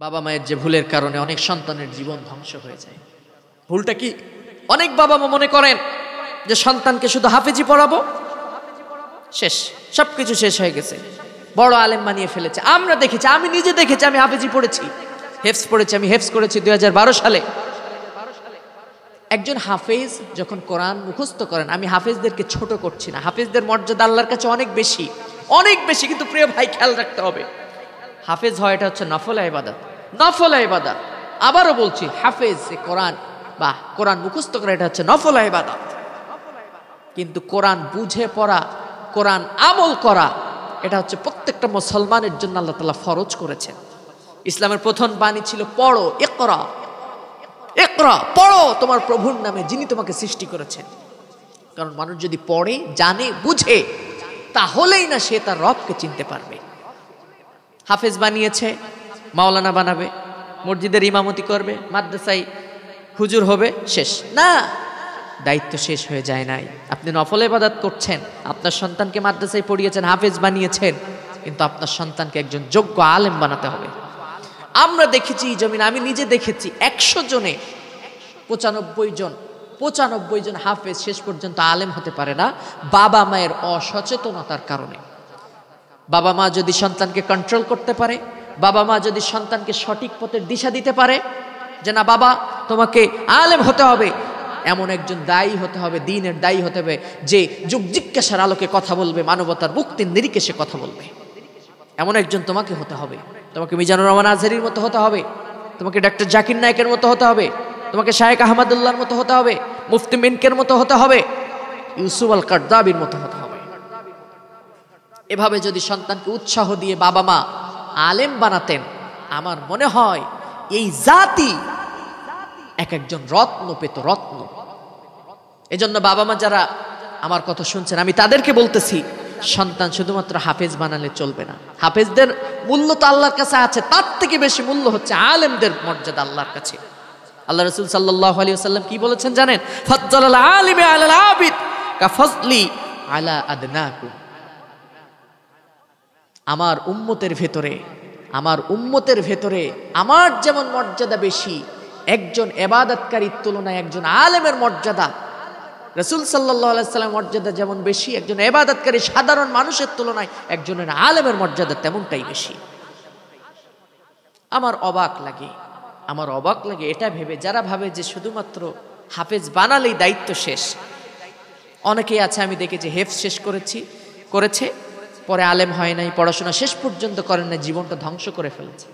বাবা মায়ের যে ভুলের কারণে অনেক সন্তানের জীবন ধ্বংস হয়ে যায়। ভুলটা কি? অনেক বাবা মা মনে করেন যে সন্তানকে শুধু হাফেজি পড়াবো, শেষ, সবকিছু শেষ হয়ে গেছে, বড় আলেম বানিয়ে ফেলেছে। আমরা দেখেছি, আমি নিজে দেখেছি, আমি হাফেজি পড়েছি, হেফজ পড়েছি, আমি হেফজ করেছি 2012 সালে। একজন হাফেজ যখন কোরআন মুখস্থ করেন, আমি হাফেজদেরকে ছোট করছি না, হাফেজদের মর্যাদা আল্লাহর কাছে অনেক বেশি, অনেক বেশি। কিন্তু প্রিয় ভাই, খেয়াল রাখতে হবে, হাফেজ হয় এটা হচ্ছে নফল ইবাদত, নফল ইবাদত। আবারও বলছি, হাফেজ কোরআন বা কোরআন মুখস্থ করা এটা হচ্ছে নফল ইবাদত। কিন্তু কোরআন বুঝে পড়া, কোরআন আমল করা, এটা হচ্ছে প্রত্যেকটা মুসলমানের জন্য আল্লাহ তাআলা ফরজ করেছেন। ইসলামের প্রথম বাণী ছিল পড়ো, ইকরা, ইকরা, পড়ো তোমার প্রভুর নামে যিনি তোমাকে সৃষ্টি করেছেন। কারণ মানুষ যদি পড়ে, জানে, বুঝে, তাহলেই না সে তার রবকে চিনতে পারবে। হাফেজ বানিয়েছে, মাওলানা বানাবে, মসজিদের ইমামতি করবে, মাদ্রাসায় হুজুর হবে, শেষ না, দায়িত্ব শেষ হয়ে যায় নাই। আপনি নফল ইবাদত করছেন, আপনার সন্তানকে মাদ্রাসায় পড়িয়েছেন, হাফেজ বানিয়েছেন, কিন্তু আপনার সন্তানকে একজন যোগ্য আলেম বানাতে হবে। আমরা দেখেছি এই জমিনে, আমি নিজে দেখেছি, 100 জনে 95 জন হাফেজ শেষ পর্যন্ত আলেম হতে পারে না, বাবা মায়ের অসচেতনতার কারণে। বাবা মা যদি সন্তানকে কন্ট্রোল করতে পারে, বাবা মা যদি সন্তানকে সঠিক পথের দিশা দিতে পারে, যে না বাবা তোমাকে আলেম হতে হবে, এমন একজন দায়ী হতে হবে, দ্বীনের দায়ী হতে হবে, যে যুগ জিজ্ঞাসার আলোকে কথা বলবে, মানবতার মুক্তির নিরিখে সে কথা বলবে, এমন একজন তোমাকে হতে হবে। তোমাকে মিজানুর রহমান আজহারীর মতো হতে হবে, তোমাকে ডক্টর জাকির নায়েকের মতো হতে হবে, তোমাকে শায়েখ আহমদুল্লাহর মতো হতে হবে, মুফতি মিনকের মতো হতে হবে, ইউসুফ আল কারদাবির মতো হতে হবে। এভাবে যদি সন্তানকে উৎসাহ দিয়ে বাবা মা আলেম বানাতেন, আমার মনে হয় এই জাতি এক একজন রত্ন পেত, রত্ন। এজন্য বাবা মা যারা আমার কথা শুনছেন, আমি তাদেরকে বলতেছি, সন্তান শুধুমাত্র হাফেজ বানালে চলবে না। হাফেজদের মূল্য তো আল্লাহর কাছে আছে, তার থেকে বেশি মূল্য হচ্ছে আলেমদের মর্যাদা আল্লাহর কাছে। আল্লাহ রাসূল সাল্লাল্লাহু আলাইহি ওয়াসাল্লাম কি বলেছেন জানেন? ফাজ্জালাল আলিমা আলাল আবিদ কাফজলি আলা আদনাকুম। আমার উম্মতের ভেতরে আমার যেমন মর্যাদা বেশি, একজন ইবাদতকারীর তুলনায় একজন আলেমের মর্যাদা, রাসূল সাল্লাল্লাহু আলাইহি ওয়াসাল্লামের মর্যাদা যেমন বেশি, একজন ইবাদতকারী সাধারণ মানুষের তুলনায় একজনের আলেমের মর্যাদা তেমনটাই বেশি। আমার অবাক লাগে এটা ভেবে, যারা ভাবে যে শুধুমাত্র হাফেজ বানালেই দায়িত্ব শেষ। অনেকেই আছে, আমি দেখেছি, হেফজ শেষ করেছে, পরে আলেম হয় নাই, পড়াশোনা শেষ পর্যন্ত করেন না, জীবনটা ধ্বংস করে ফেলেছে।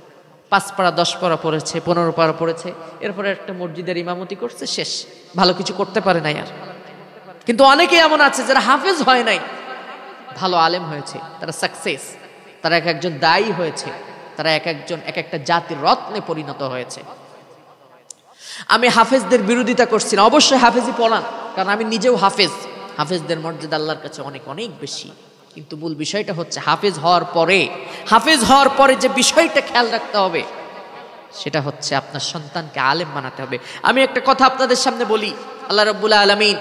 5 পারা 10 পারা পড়েছে, 15 পারা পড়েছে, এরপরে একটা মসজিদের ইমামতি করছে, শেষ, ভালো কিছু করতে পারে নাই আর। কিন্তু অনেকে এমন আছে যারা হাফেজ হয় নাই, ভালো আলেম হয়েছে, তারা সাকসেস, তারা এক একজন দায়ী হয়েছে, তারা এক একটা জাতির রত্নে পরিণত হয়েছে। আমি হাফেজদের বিরোধিতা করছি না, অবশ্যই হাফেজি পড়ান, কারণ আমি নিজেও হাফেজদের মর্যাদা আল্লাহর কাছে অনেক অনেক বেশি। কিন্তু মূল বিষয়টা হচ্ছে হাফেজ হওয়ার পরে যে বিষয়টা খেয়াল রাখতে হবে, সেটা হচ্ছে আপনার সন্তানকে আলেম বানাতে হবে। আমি একটা কথা আপনাদের সামনে বলি, আল্লাহ রাব্বুল আলামিন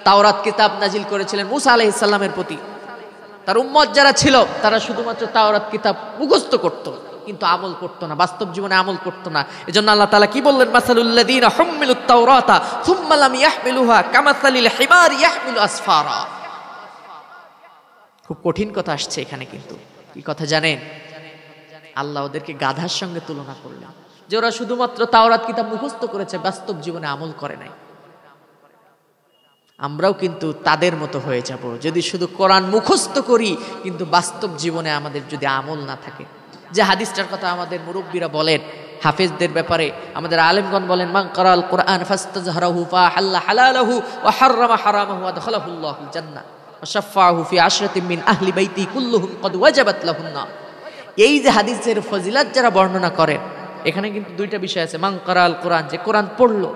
তাওরাত কিতাব নাজিল করেছিলেন মূসা আলাইহিস সালামের প্রতি। তার উম্মত যারা ছিল, তারা শুধুমাত্র তাওরাত কিতাব মুখস্থ করত, কিন্তু আমল করত না, বাস্তব জীবনে আমল করত না। এজন্য আল্লাহ তাআলা কি বললেন? মাসালুল্লাযীনা হুম্মিলুত তাওরাতা সুম্মা লাম ইয়াহমিলুহা কামাসালিল হিমারি ইয়াহমিলু আসফারা। খুব কঠিন কথা আসছে এখানে, কিন্তু কি কথা জানেন? আল্লাহ ওদেরকে গাধার সঙ্গে তুলনা করলেন, যে ওরা শুধুমাত্র তাওরাত কিতাব মুখস্থ করেছে, বাস্তব জীবনে আমল করে নাই। আমরাও কিন্তু তাদের মতো হয়ে যাব যদি শুধু কোরআন মুখস্থ করি, কিন্তু বাস্তব জীবনে আমাদের যদি আমল না থাকে। যে হাদিসটার কথা আমাদের মুরব্বীরা বলেন হাফেজদের ব্যাপারে, আমাদের আলেমগণ বলেন, মান ক্বারাআল কুরআন ফাস্তাযহারাহু ফাহাল্লা হালালাহু ওয়া হাররামা হারামাহু ওয়া আদখালাহুল্লাহুল জান্নাহ ওয়া শাফাআহু ফি আশরাতিন মিন আহলি বাইতি কুল্লুহুম ক্বাদ ওয়াজাবাত লাহুন্না। এই যে হাদিসের ফজিলত যারা বর্ণনা করেন, এখানে কিন্তু দুইটা বিষয় আছে। মান ক্বারাআল কুরআন, যে কোরআন পড়লো,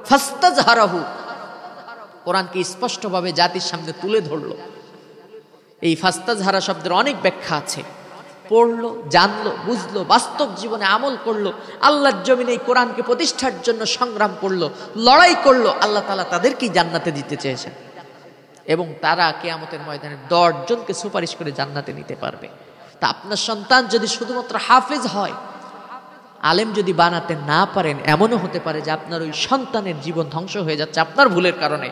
ফাস্তাযহারাহু, কোরআনকে স্পষ্টভাবে জাতির সামনে তুলে ধরলো। এই ফাস্তাযহারা শব্দের অনেক ব্যাখ্যা আছে। পড়লো, জানলো, বুঝলো, বাস্তব জীবনে আমল করলো, আল্লাহর জমিনে এই কোরআনকে প্রতিষ্ঠার জন্য সংগ্রাম করলো, লড়াই করলো। আল্লাহ তাআলা তাদেরকেই জান্নাতে দিতে চেয়েছেন, এবং তারা কিয়ামতের ময়দানে 10 জনকে সুপারিশ করে জান্নাতে নিতে পারবে। তা আপনার সন্তান যদি শুধুমাত্র হাফেজ হয়, আলেম যদি বানাতে না পারেন, এমনও হতে পারে যে আপনার ওই সন্তানের জীবন ধ্বংস হয়ে যাচ্ছে আপনার ভুলের কারণে।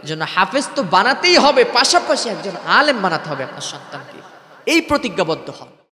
এজন্য হাফেজ তো বানাতেই হবে, পাশাপাশি একজন আলেম বানাতে হবে আপনার সন্তানকে। এই প্রতিজ্ঞাবদ্ধ হন।